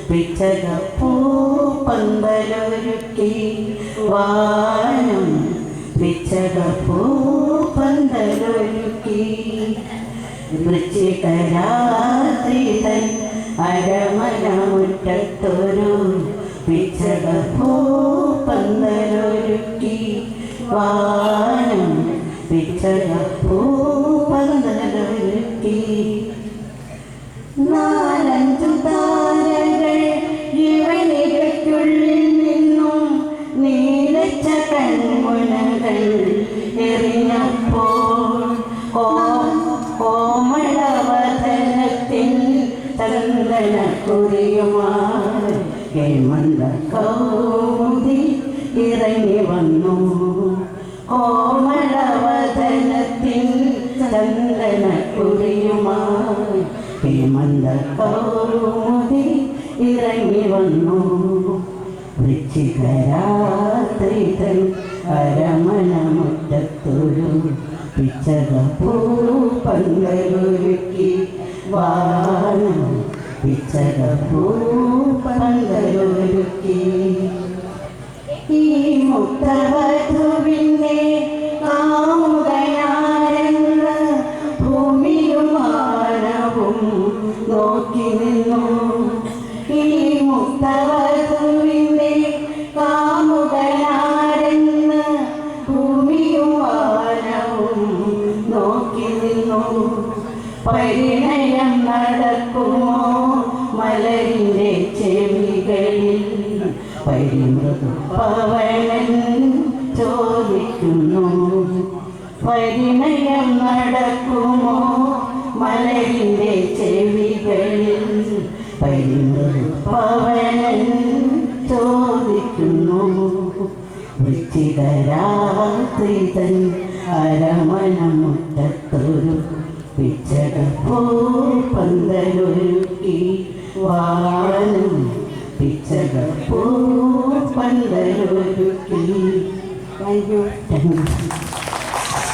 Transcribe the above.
പിച്ചകപ്പൂ പന്തലൊരുക്കി വാനം പിച്ചകപ്പൂ പന്തലൊരുക്കി വൃശ്ചികരാത്രി തൻ അരമന മുറ്റത്തൊരു പിച്ചകപ്പൂ പന്തലൊരുക്കി വാനം പിച്ചകപ്പൂ പന്തലൊരുക്കി നാലഞ്ചു താരകൾ ഇവനികയ്ക്കുള്ളിൽ നിന്നും നീലച്ച കൺമുനകൾ എറിഞ്ഞപ്പോൾ കോമളവദനത്തിൻ ചന്ദന കുറിയുമായി ഹേമന്ത കൗമുദി ഇറങ്ങി വന്നു കോമളവദനത്തിൻ ചന്ദന കുറിയുമായി ഹേമന്ത കൗമുദി ഇറങ്ങി വന്നു വൃശ്ചികരാത്രി തൻ അരമന മുറ്റത്തൊരു പിച്ചകപ്പൂ പന്തലൊരുക്കി വാനം പിച്ചകപ്പൂ പന്തലൊരുക്കി ഈ മുക്തവധുവിൻ്റെ കാമുകനാരെന്ന് ഭൂമിയും മാനവും നോക്കി നിന്നു ഈ മുക്തവധുവിൻ്റെ കാമുകനാരെന്ന് ഭൂമിയും മാനവും നോക്കി നിന്നു പരിണയം നടക്കുമോ മലരിൻ്റെ ചെവികളിൽ പരിമൃദു പവനൻ ചോദിക്കുന്നു പരിണയം നടക്കുമോ മലരിൻ്റെ ചെവികളിൽ പരിമൃദു പവനൻ ചോദിക്കുന്നു വൃശ്ചികരാത്രി തൻ അരമന മുറ്റത്തൊരു പിച്ചകപ്പൂ പന്തലൊരുക്കി വാനം പിച്ചകപ്പൂ പന്തലൊരുക്കി. Thank you.